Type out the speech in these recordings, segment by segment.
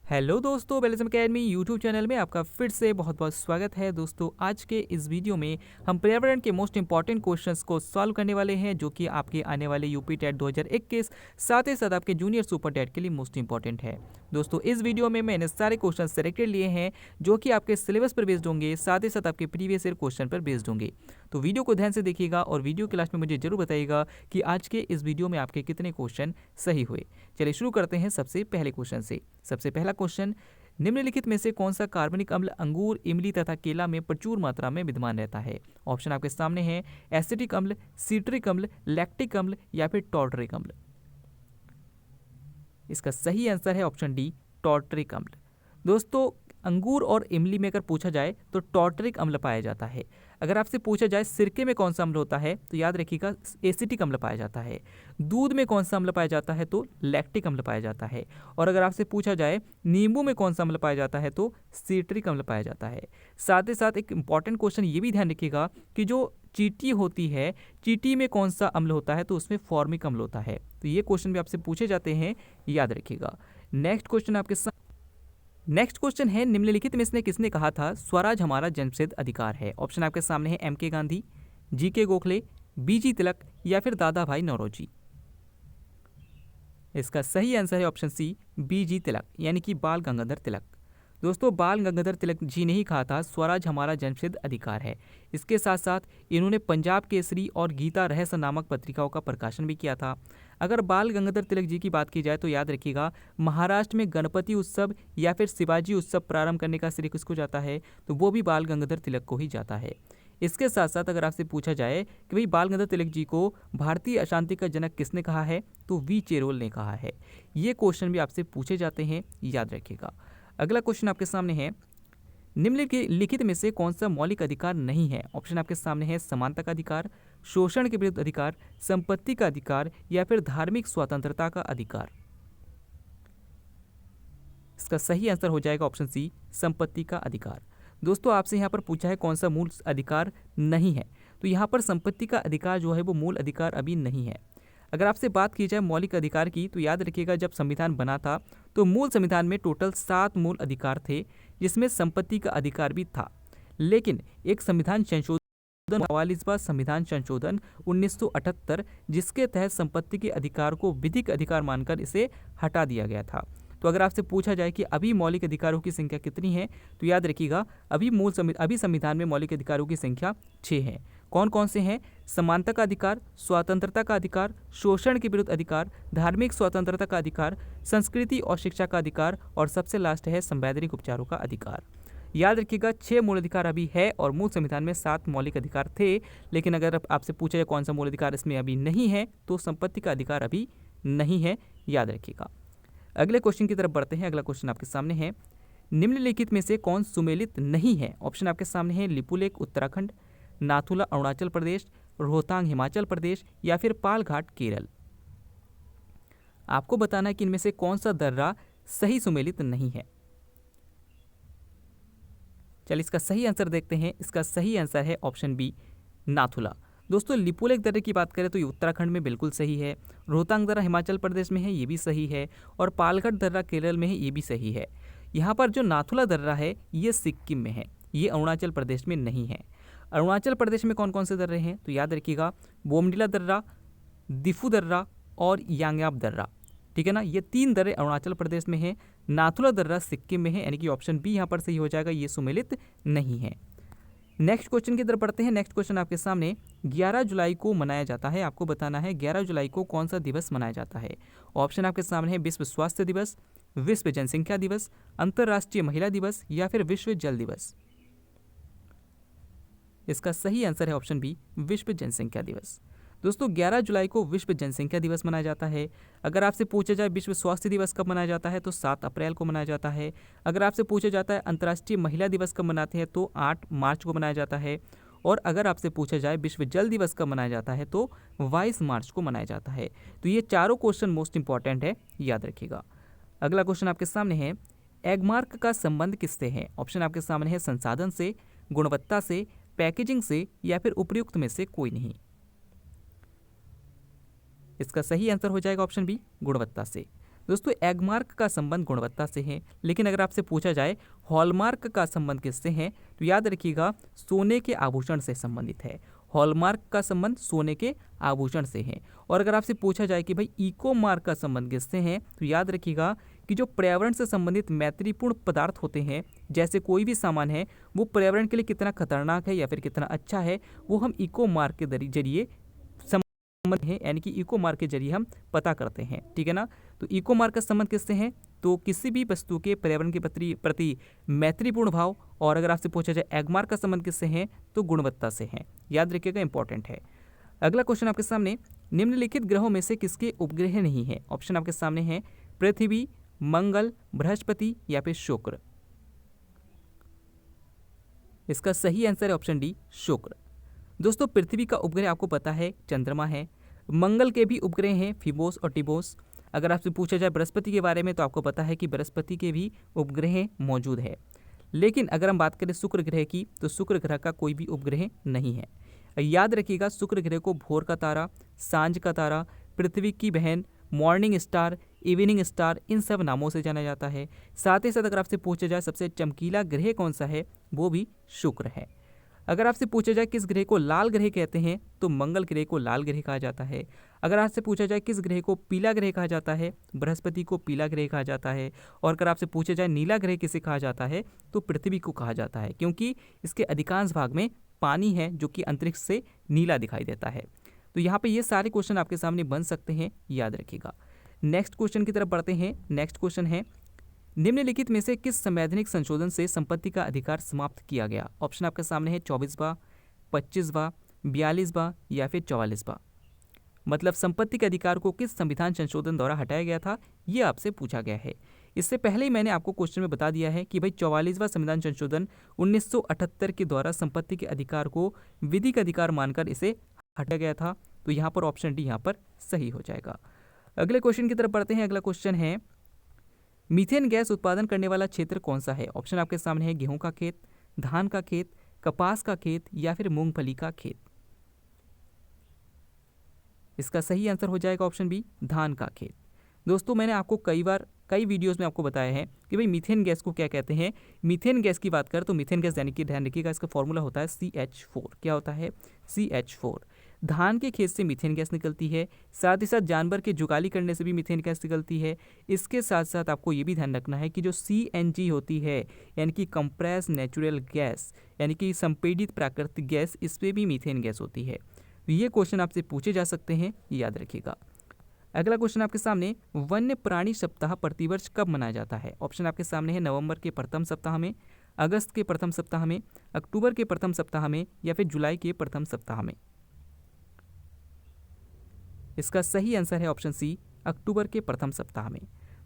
Hello दोस्तों, बेलिज्म academy YouTube channel में आपका फिर से बहुत बहुत स्वागत है। दोस्तों, आज के इस वीडियो में हम पर्यावरण के मोस्ट इंपॉर्टेंट क्वेश्चंस को सॉल्व करने वाले हैं, जो कि आपके आने वाले यूपी टेट 2021 साथ ही साथ आपके जूनियर सुपर टेट के लिए मोस्ट इंपॉर्टेंट है। दोस्तों, इस वीडियो में मैंने सारे क्वेश्चन सेलेक्टेड लिए हैं जो कि आपके सिलेबस पर बेस्ड होंगे, साथ ही साथ आपके प्रीवियस ईयर क्वेश्चन पर बेस्ड होंगे। तो वीडियो को ध्यान से देखिएगा और वीडियो के लास्ट में मुझे जरूर बताइएगा कि आज के इस वीडियो में आपके कितने क्वेश्चन सही हुए। चलिए शुरू करते हैं सबसे पहले क्वेश्चन से। सबसे पहला क्वेश्चन, निम्नलिखित में से कौन सा कार्बनिक अम्ल अंगूर, इमली तथा केला में प्रचुर मात्रा में विद्यमान रहता है? ऑप्शन आपके सामने है एसिटिक अम्ल, सिट्रिक अम्ल, लैक्टिक अम्ल या फिर टॉर्टरिक अम्ल। इसका सही आंसर है ऑप्शन डी, टॉर्टरिक अम्ल। दोस्तों, अंगूर और इमली में अगर पूछा जाए तो टॉर्टरिक अम्ल पाया जाता है। अगर आपसे पूछा जाए सिरके में कौन सा अम्ल होता है तो याद रखिएगा एसिटिक अम्ल पाया जाता है। दूध में कौन सा अम्ल पाया जाता है तो लैक्टिक अम्ल पाया जाता है। और अगर आपसे पूछा जाए नींबू में कौन सा अम्ल पाया जाता है तो सिट्रिक अम्ल पाया जाता है। साथ ही साथ एक इंपॉर्टेंट क्वेश्चन ये भी ध्यान रखिएगा कि जो चींटी होती है, चींटी में कौन सा अम्ल होता है तो उसमें फॉर्मिक अम्ल होता है। तो ये क्वेश्चन भी आपसे पूछे जाते हैं, याद रखिएगा। नेक्स्ट क्वेश्चन है, निम्नलिखित में से किसने कहा था स्वराज हमारा जन्मसिद्ध अधिकार है? ऑप्शन आपके सामने है एम के गांधी, जी के गोखले, बीजी तिलक या फिर दादा भाई नौरोजी। इसका सही आंसर है ऑप्शन सी, बीजी तिलक यानी कि बाल गंगाधर तिलक। दोस्तों, बाल गंगाधर तिलक जी ने ही कहा था स्वराज हमारा जन्मसिद्ध अधिकार है। इसके साथ साथ इन्होंने पंजाब केसरी और गीता रहस्य नामक पत्रिकाओं का प्रकाशन भी किया था। अगर बाल गंगाधर तिलक जी की बात की जाए तो याद रखिएगा महाराष्ट्र में गणपति उत्सव या फिर शिवाजी उत्सव प्रारंभ करने का श्रेय किसको जाता है तो वो भी बाल गंगाधर तिलक को ही जाता है। इसके साथ साथ अगर आपसे पूछा जाए कि भाई बाल गंगाधर तिलक जी को भारतीय अशांति का जनक किसने कहा है तो वी चेरोल ने कहा है। ये क्वेश्चन भी आपसे पूछे जाते हैं, याद रखिएगा। अगला क्वेश्चन आपके सामने है, निम्नलिखित में से कौन सा मौलिक अधिकार नहीं है? ऑप्शन आपके सामने है समानता का अधिकार, शोषण के विरुद्ध अधिकार, संपत्ति का अधिकार या फिर धार्मिक स्वतंत्रता का अधिकार। इसका सही आंसर हो जाएगा ऑप्शन सी, संपत्ति का अधिकार। दोस्तों, आपसे यहाँ पर पूछा है कौन सा मूल अधिकार नहीं है, तो यहाँ पर संपत्ति का अधिकार जो है वो मूल अधिकार अभी नहीं है। अगर आपसे बात की जाए मौलिक अधिकार की तो याद रखिएगा जब संविधान बना था तो मूल संविधान में टोटल 7 मूल अधिकार थे, जिसमें संपत्ति का अधिकार भी था। लेकिन एक संविधान संशोधन 44वां संविधान संशोधन 1978 जिसके तहत संपत्ति के अधिकार को विधिक अधिकार मानकर इसे हटा दिया गया था। तो अगर आपसे पूछा जाए कि अभी मौलिक अधिकारों की संख्या कितनी है तो याद रखिएगा अभी संविधान में मौलिक अधिकारों की संख्या 6 है। कौन कौन से हैं? समानता का अधिकार, स्वतंत्रता का अधिकार, शोषण के विरुद्ध अधिकार, धार्मिक स्वतंत्रता का अधिकार, संस्कृति और शिक्षा का अधिकार और सबसे लास्ट है संवैधानिक उपचारों का अधिकार। याद रखिएगा 6 मूल अधिकार अभी है और मूल संविधान में 7 मौलिक अधिकार थे। लेकिन अगर आपसे पूछा जाए कौन सा मूल अधिकार इसमें अभी नहीं है तो संपत्ति का अधिकार अभी नहीं है, याद रखिएगा। अगले क्वेश्चन की तरफ बढ़ते हैं। अगला क्वेश्चन आपके सामने है, निम्नलिखित में से कौन सुमेलित नहीं है? ऑप्शन आपके सामने है लिपुलेख उत्तराखंड, नाथुला अरुणाचल प्रदेश, रोहतांग हिमाचल प्रदेश या फिर पालघाट केरल। आपको बताना है कि इनमें से कौन सा दर्रा सही सुमेलित नहीं है। चलिए इसका सही आंसर देखते हैं। इसका सही आंसर है ऑप्शन बी, नाथुला। दोस्तों, लिपुलेख दर्रे की बात करें तो ये उत्तराखंड में बिल्कुल सही है, रोहतांग दर्रा हिमाचल प्रदेश में है, ये भी सही है, और पालघाट दर्रा केरल में है, ये भी सही है। यहाँ पर जो नाथुला दर्रा है ये सिक्किम में है, ये अरुणाचल प्रदेश में नहीं है। अरुणाचल प्रदेश में कौन कौन से दर्रे हैं तो याद रखिएगा बोमडिला दर्रा, दिफू दर्रा और यांग्याप दर्रा। ठीक है ना, ये 3 दर्रे अरुणाचल प्रदेश में हैं। नाथुला दर्रा सिक्किम में है, यानी कि ऑप्शन बी यहाँ पर सही हो जाएगा, ये सुमेलित नहीं है। नेक्स्ट क्वेश्चन की तरफ बढ़ते हैं। नेक्स्ट क्वेश्चन आपके सामने, 11 जुलाई को मनाया जाता है, आपको बताना है 11 जुलाई को कौन सा दिवस मनाया जाता है। ऑप्शन आपके सामने है विश्व स्वास्थ्य दिवस, विश्व जनसंख्या दिवस, अंतर्राष्ट्रीय महिला दिवस या फिर विश्व जल दिवस। इसका सही आंसर है ऑप्शन बी, विश्व जनसंख्या दिवस। दोस्तों, 11 जुलाई को विश्व जनसंख्या दिवस मनाया जाता है। अगर आपसे पूछा जाए विश्व स्वास्थ्य दिवस कब मनाया जाता है तो 7 अप्रैल को मनाया जाता है। अगर आपसे पूछा जाता है अंतर्राष्ट्रीय महिला दिवस कब मनाते हैं तो 8 मार्च को मनाया जाता है। और अगर आपसे पूछा जाए विश्व जल दिवस कब मनाया जाता है तो 22 मार्च को मनाया जाता है। तो ये चारों क्वेश्चन मोस्ट इंपॉर्टेंट है, याद रखिएगा। अगला क्वेश्चन आपके सामने है, एगमार्क का संबंध किससे है? ऑप्शन आपके सामने है संसाधन से, गुणवत्ता से, पैकेजिंग से या फिर उपयुक्त में से कोई नहीं। इसका सही आंसर हो जाएगा ऑप्शन बी, गुणवत्ता से। दोस्तों एगमार्क का संबंध गुणवत्ता से है, लेकिन अगर आपसे पूछा जाए हॉलमार्क का संबंध किससे है तो याद रखिएगा सोने के आभूषण से संबंधित है। हॉलमार्क का संबंध सोने के आभूषण से है। और अगर आपसे पूछा जाए कि भाई इको मार्क का संबंध किससे है तो याद रखिएगा कि जो पर्यावरण से संबंधित मैत्रीपूर्ण पदार्थ होते हैं, जैसे कोई भी सामान है वो पर्यावरण के लिए कितना खतरनाक है या फिर कितना अच्छा है, वो हम इको मार्क के जरिए संबंध है, यानी कि इको मार्क के जरिए हम पता करते हैं। ठीक है ना। तो इको मार्क का संबंध किससे है तो किसी भी वस्तु के पर्यावरण के प्रति मैत्रीपूर्ण भाव। और अगर आपसे पूछा जाए एगमार्क का संबंध किससे है तो गुणवत्ता से है। याद रखिएगा, इंपॉर्टेंट है। अगला क्वेश्चन आपके सामने, निम्नलिखित ग्रहों में से किसके उपग्रह नहीं है। ऑप्शन आपके सामने है पृथ्वी, मंगल, बृहस्पति या फिर शुक्र। इसका सही आंसर है ऑप्शन डी, शुक्र। दोस्तों पृथ्वी का उपग्रह आपको पता है चंद्रमा है। मंगल के भी उपग्रह हैं फिबोस और टिबोस। अगर आपसे पूछा जाए बृहस्पति के बारे में तो आपको पता है कि बृहस्पति के भी उपग्रह मौजूद है। लेकिन अगर हम बात करें शुक्र ग्रह की तो शुक्र ग्रह का कोई भी उपग्रह नहीं है। याद रखिएगा शुक्र ग्रह को भोर का तारा, सांझ का तारा, पृथ्वी की बहन, मॉर्निंग स्टार, इवनिंग स्टार, इन सब नामों से जाना जाता है। साथ ही साथ अगर आपसे पूछा जाए सबसे चमकीला ग्रह कौन सा है वो भी शुक्र है। अगर आपसे पूछा जाए किस ग्रह को लाल ग्रह कहते हैं तो मंगल ग्रह को लाल ग्रह कहा जाता है। अगर आपसे पूछा जाए किस ग्रह को पीला ग्रह कहा जाता है, बृहस्पति को पीला ग्रह कहा जाता है। और अगर आपसे पूछा जाए नीला ग्रह किसे कहा जाता है तो पृथ्वी को कहा जाता है, क्योंकि इसके अधिकांश भाग में पानी है जो कि अंतरिक्ष से नीला दिखाई देता है। तो यहाँ पे ये सारे क्वेश्चन आपके सामने बन सकते हैं, याद रखिएगा। नेक्स्ट क्वेश्चन की तरफ बढ़ते हैं। नेक्स्ट क्वेश्चन है, निम्नलिखित में से किस संवैधानिक संशोधन से संपत्ति का अधिकार समाप्त किया गया। ऑप्शन आपके सामने है 24वां, 25वां, 42वां या फिर 44वां। मतलब संपत्ति के अधिकार को किस संविधान संशोधन द्वारा हटाया गया था, ये आपसे पूछा गया है। इससे पहले ही मैंने आपको क्वेश्चन में बता दिया है कि भाई 44वां संविधान संशोधन 1978 के द्वारा संपत्ति के अधिकार को विधिक अधिकार मानकर इसे हटाया गया था। तो यहाँ पर ऑप्शन डी यहाँ पर सही हो जाएगा। अगले क्वेश्चन की तरफ बढ़ते हैं। अगला क्वेश्चन है, मीथेन गैस उत्पादन करने वाला क्षेत्र कौन सा है। ऑप्शन आपके सामने है गेहूं का खेत, धान का खेत, कपास का खेत या फिर मूंगफली का खेत। इसका सही आंसर हो जाएगा ऑप्शन बी, धान का खेत। दोस्तों मैंने आपको कई वीडियोस में आपको बताया है कि भाई मीथेन गैस को क्या कहते हैं। मीथेन गैस की बात करें तो मीथेन गैस यानी कि ध्यान रखिएगा इसका फॉर्मूला होता है CH4। क्या होता है, CH4। धान के खेत से मीथेन गैस निकलती है। साथ ही साथ जानवर के जुगाली करने से भी मीथेन गैस निकलती है। इसके साथ साथ आपको ये भी ध्यान रखना है कि जो CNG होती है यानी कि कंप्रेस नेचुरल गैस, यानी कि संपीड़ित प्राकृतिक गैस, इस पर भी मीथेन गैस होती है। ये क्वेश्चन आपसे पूछे जा सकते हैं, याद रखिएगा। अगला क्वेश्चन आपके सामने, वन्य प्राणी सप्ताह प्रतिवर्ष कब मनाया जाता है। ऑप्शन आपके सामने है नवंबर के प्रथम सप्ताह में, अगस्त के प्रथम सप्ताह में, अक्टूबर के प्रथम सप्ताह में या फिर जुलाई के प्रथम सप्ताह में। इसका सही आंसर है ऑप्शन सी, अक्टूबर के प्रथम सप्ताह में।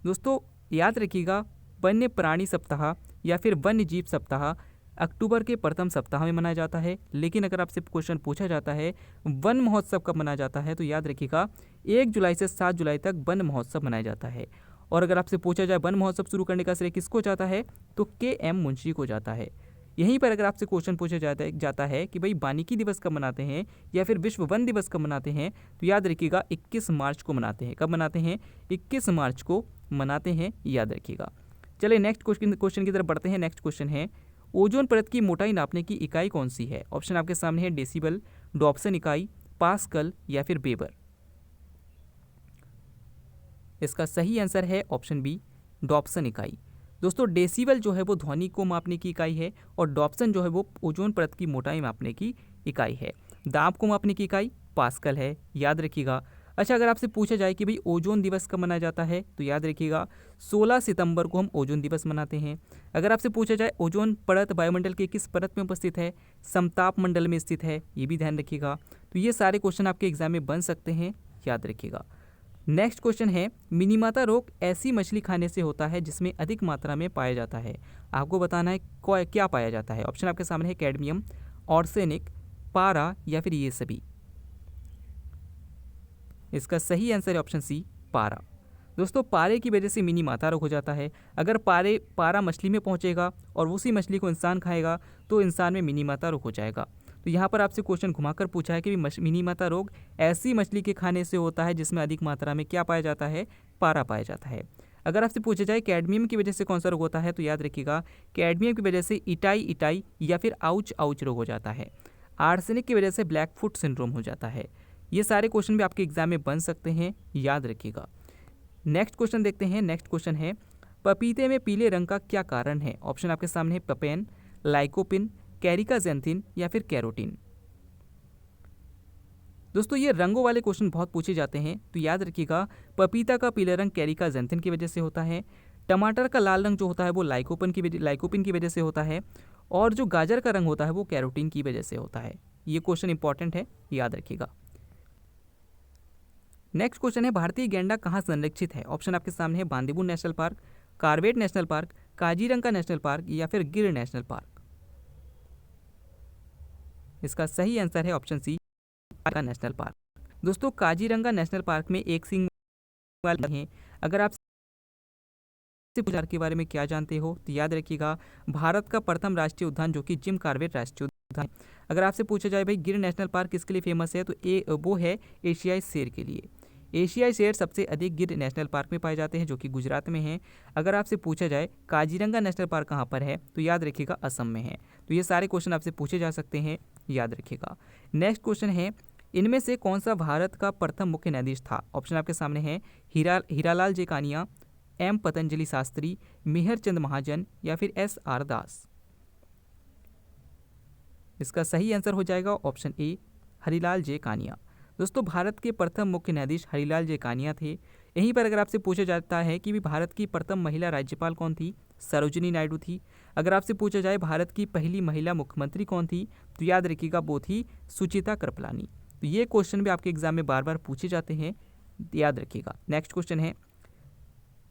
दोस्तों याद रखिएगा वन्य प्राणी सप्ताह या फिर वन्य जीव सप्ताह अक्टूबर के प्रथम सप्ताह में मनाया जाता है। लेकिन अगर आपसे क्वेश्चन पूछा जाता है वन महोत्सव कब मनाया जाता है तो याद रखिएगा 1 जुलाई से 7 जुलाई तक वन महोत्सव मनाया जाता है। और अगर आपसे पूछा जाए वन महोत्सव शुरू करने का श्रेय किसको जाता है तो KM मुंशी को जाता है। यहीं पर अगर आपसे क्वेश्चन पूछा जाता है कि भाई वानिकी दिवस कब मनाते हैं या फिर विश्व वन दिवस कब मनाते हैं तो याद रखिएगा 21 मार्च को मनाते हैं। कब मनाते हैं, 21 मार्च को मनाते हैं, याद रखिएगा। चलिए नेक्स्ट क्वेश्चन की तरफ बढ़ते हैं। नेक्स्ट क्वेश्चन है, ओजोन परत की मोटाई नापने की इकाई कौन सी है। ऑप्शन आपके सामने है डेसिबल, डॉप्सन इकाई, पास्कल या फिर वेबर। इसका सही आंसर है ऑप्शन बी, डॉप्सन इकाई। दोस्तों डेसिबल जो है वो ध्वनि को मापने की इकाई है और डॉप्सन जो है वो ओजोन परत की मोटाई मापने की इकाई है। दाब को मापने की इकाई पास्कल है, याद रखिएगा। अच्छा अगर आपसे पूछा जाए कि भाई ओजोन दिवस कब मनाया जाता है तो याद रखिएगा 16 सितंबर को हम ओजोन दिवस मनाते हैं। अगर आपसे पूछा जाए ओजोन परत वायुमंडल के किस परत में उपस्थित है, समताप मंडल में स्थित है, ये भी ध्यान रखिएगा। तो ये सारे क्वेश्चन आपके एग्जाम में बन सकते हैं, याद रखिएगा। नेक्स्ट क्वेश्चन है, मिनीमाता रोग ऐसी मछली खाने से होता है जिसमें अधिक मात्रा में पाया जाता है। आपको बताना है क्या पाया जाता है। ऑप्शन आपके सामने है कैडमियम, आर्सेनिक, पारा या फिर ये सभी। इसका सही आंसर है ऑप्शन सी, पारा। दोस्तों पारे की वजह से मिनी माता रोग हो जाता है। अगर पारा मछली में पहुंचेगा और उसी मछली को इंसान खाएगा तो इंसान में मिनी माता रोग हो जाएगा। तो यहाँ पर आपसे क्वेश्चन घुमाकर पूछा है कि मिनी माता रोग ऐसी मछली के खाने से होता है जिसमें अधिक मात्रा में क्या पाया जाता है, पारा पाया जाता है। अगर आपसे पूछा जाए कैडमियम की वजह से कौन सा रोग होता है, तो याद रखिएगा कैडमियम की वजह से इटाई इटाई या फिर आउच आउच रोग हो जाता है। आर्सेनिक की वजह से ब्लैक फुट सिंड्रोम हो जाता है। ये सारे क्वेश्चन भी आपके एग्जाम में बन सकते हैं, याद रखिएगा। नेक्स्ट क्वेश्चन देखते हैं। नेक्स्ट क्वेश्चन है पपीते में पीले रंग का क्या कारण है? ऑप्शन आपके सामने है पपेन, लाइकोपिन, कैरिकाजेंथिन या फिर कैरोटीन। दोस्तों ये रंगों वाले क्वेश्चन बहुत पूछे जाते हैं, तो याद रखिएगा पपीता का पीला रंग कैरिकाजेंथिन की वजह से होता है। टमाटर का लाल रंग जो होता है वो लाइकोपिन की वजह से होता है। और जो गाजर का रंग होता है वो कैरोटीन की वजह से होता है। ये क्वेश्चन इंपॉर्टेंट है, याद रखिएगा। नेक्स्ट क्वेश्चन है भारतीय गैंडा कहाँ संरक्षित है? ऑप्शन आपके सामने है Bandipur national park, Corbett national park, Kaziranga national park या फिर गिर नेशनल पार्क। इसका सही आंसर है ऑप्शन सी, नेशनल पार्क। दोस्तों काजीरंगा नेशनल पार्क में एक सींग वाले हैं। अगर आप के बारे में क्या जानते हो, तो याद रखिएगा भारत का प्रथम राष्ट्रीय उद्यान जो कि जिम कॉर्बेट राष्ट्रीय उद्यान। अगर आपसे पूछा जाए भाई गिर नेशनल पार्क किसके लिए फेमस है, तो वो है एशियाई शेर के लिए। एशियाई शेर सबसे अधिक गिर नेशनल पार्क में पाए जाते हैं जो कि गुजरात में है। अगर आपसे पूछा जाए काजीरंगा नेशनल पार्क कहाँ पर है, तो याद रखिएगा असम में है। तो ये सारे क्वेश्चन आपसे पूछे जा सकते हैं, याद रखिएगा। नेक्स्ट क्वेश्चन है इनमें से कौन सा भारत का प्रथम मुख्य न्यायाधीश था? ऑप्शन आपके सामने है हीरालाल जेकानिया, एम पतंजलि शास्त्री, मेहर चंद महाजन या फिर SR दास। इसका सही आंसर हो जाएगा ऑप्शन ए, हरिलाल जे कानिया। दोस्तों भारत के प्रथम मुख्य न्यायाधीश हरिलाल जे कानिया थे। यहीं पर अगर आपसे पूछा जाता है कि भी भारत की प्रथम महिला राज्यपाल कौन थी, सरोजिनी नायडू थी। अगर आपसे पूछा जाए भारत की पहली महिला मुख्यमंत्री कौन थी, तो याद रखिएगा वो थी सुचिता कृपलानी। तो ये क्वेश्चन भी आपके एग्जाम में बार बार पूछे जाते हैं, याद रखिएगा। नेक्स्ट क्वेश्चन है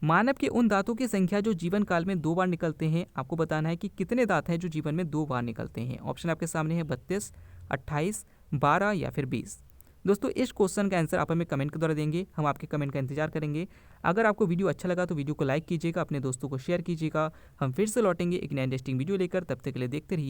मानव के उन दांतों की संख्या जो जीवन काल में 2 बार निकलते हैं। आपको बताना है कि कितने दांत हैं जो जीवन में 2 बार निकलते हैं। ऑप्शन आपके सामने है 32, 28, 12 या फिर 20। दोस्तों इस क्वेश्चन का आंसर आप हमें कमेंट के द्वारा देंगे, हम आपके कमेंट का इंतजार करेंगे। अगर आपको वीडियो अच्छा लगा तो वीडियो को लाइक कीजिएगा, अपने दोस्तों को शेयर कीजिएगा। हम फिर से लौटेंगे एक नया इंटरेस्टिंग वीडियो लेकर, तब तक के लिए देखते रहिए